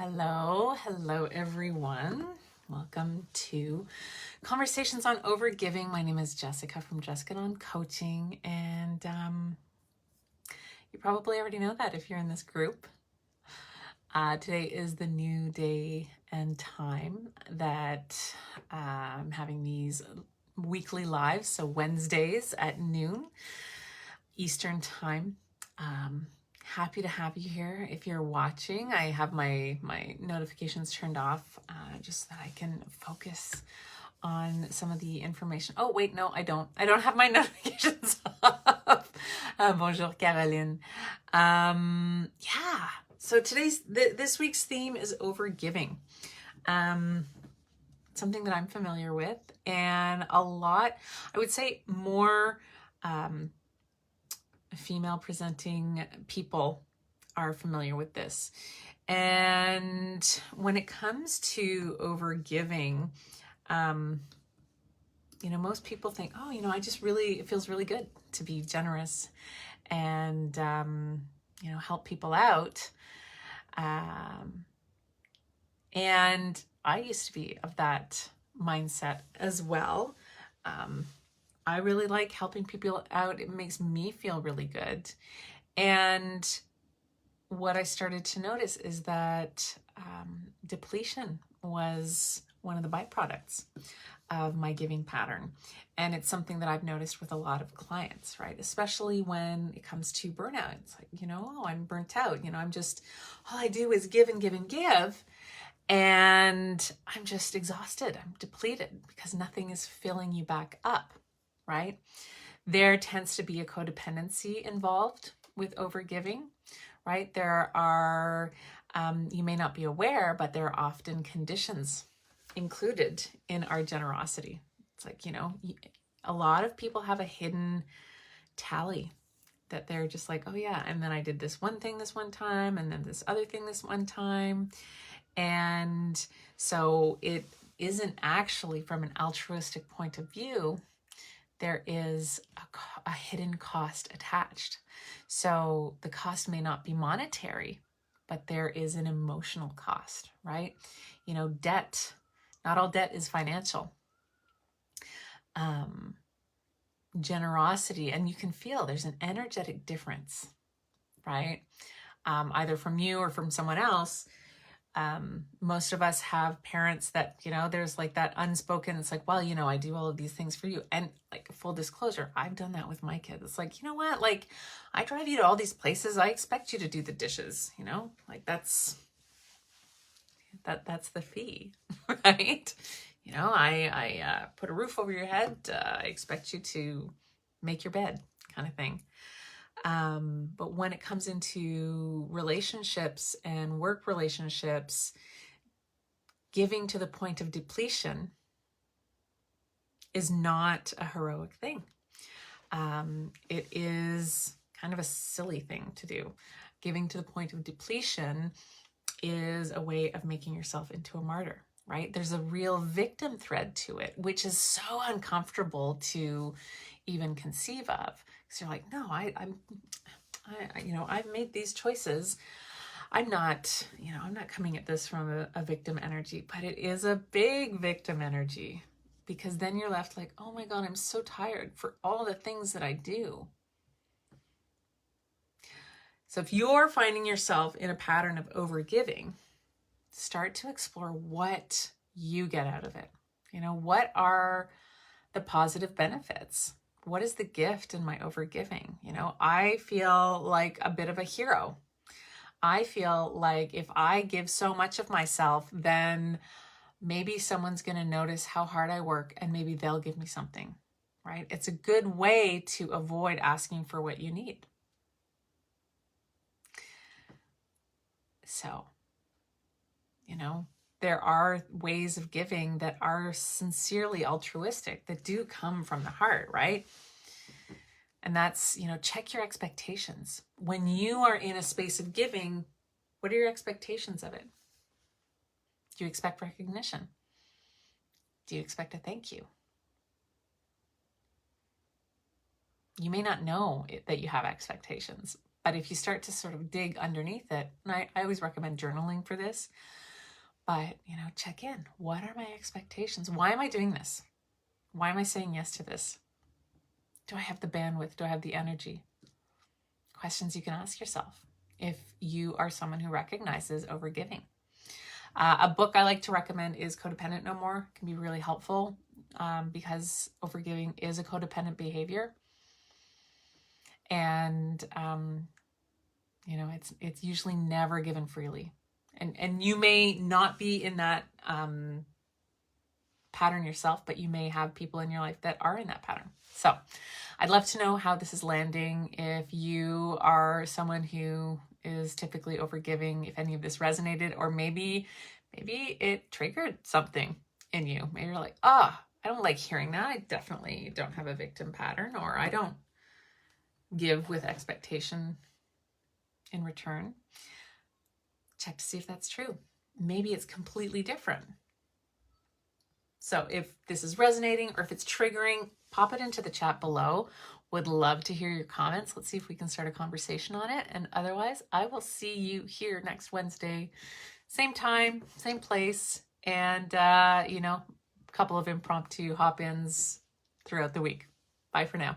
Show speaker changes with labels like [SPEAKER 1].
[SPEAKER 1] Hello everyone. Welcome to Conversations on Overgiving. My name is Jessica from Jessica on Coaching, and you probably already know that if you're in this group. Today is the new day and time that I'm having these weekly lives, so Wednesdays at noon Eastern time. Happy to have you here. If you're watching, I have my notifications turned off just so that I can focus on some of the information. Oh, wait, no, I don't have my notifications off. Bonjour, Caroline. Yeah, so this week's theme is overgiving. Something that I'm familiar with, and a lot, I would say more female presenting people are familiar with this. And when it comes to overgiving, most people think, oh, it feels really good to be generous and, help people out. And I used to be of that mindset as well. I really like helping people out. It makes me feel really good. And what I started to notice is that depletion was one of the byproducts of my giving pattern. And it's something that I've noticed with a lot of clients, right? Especially when it comes to burnout. It's like, I'm burnt out. I'm just, all I do is give and give and give. And I'm just exhausted. I'm depleted because nothing is filling you back up. Right? There tends to be a codependency involved with overgiving, right? There are, you may not be aware, but there are often conditions included in our generosity. It's like, a lot of people have a hidden tally that they're just like, oh yeah, and then I did this one thing this one time, and then this other thing this one time. And so it isn't actually from an altruistic point of view, there is a hidden cost attached. So the cost may not be monetary, but there is an emotional cost, right? Debt, not all debt is financial. Generosity, and you can feel there's an energetic difference, right? Either from you or from someone else. Most of us have parents that, there's like that unspoken, it's like, well, I do all of these things for you. And like full disclosure, I've done that with my kids. It's like, what, like I drive you to all these places. I expect you to do the dishes, like that's the fee, right? I put a roof over your head. I expect you to make your bed kind of thing. But when it comes into relationships and work relationships, giving to the point of depletion is not a heroic thing. It is kind of a silly thing to do. Giving to the point of depletion is a way of making yourself into a martyr, right? There's a real victim thread to it, which is so uncomfortable to even conceive of. Because you're like, no, I've made these choices. I'm not coming at this from a victim energy, but it is a big victim energy, because then you're left like, oh my God, I'm so tired for all the things that I do. So if you're finding yourself in a pattern of overgiving, start to explore what you get out of it. What are the positive benefits? What is the gift in my overgiving? I feel like a bit of a hero. I feel like if I give so much of myself, then maybe someone's going to notice how hard I work and maybe they'll give me something, right? It's a good way to avoid asking for what you need. So, there are ways of giving that are sincerely altruistic, that do come from the heart, right? And that's, check your expectations. When you are in a space of giving, what are your expectations of it? Do you expect recognition? Do you expect a thank you? You may not know that you have expectations, But if you start to sort of dig underneath it, and I always recommend journaling for this, but, check in. What are my expectations? Why am I doing this? Why am I saying yes to this? Do I have the bandwidth? Do I have the energy? Questions you can ask yourself if you are someone who recognizes overgiving. A book I like to recommend is Codependent No More. It can be really helpful because overgiving is a codependent behavior. And, it's usually never given freely. And you may not be in that pattern yourself, but you may have people in your life that are in that pattern. So I'd love to know how this is landing. If you are someone who is typically overgiving, if any of this resonated, or maybe it triggered something in you. Maybe you're like, I don't like hearing that. I definitely don't have a victim pattern, or I don't give with expectation in return. Check to see if that's true. Maybe it's completely different. So if this is resonating or if it's triggering, pop it into the chat below. Would love to hear your comments. Let's see if we can start a conversation on it. And otherwise, I will see you here next Wednesday. Same time, same place, and, a couple of impromptu hop-ins throughout the week. Bye for now.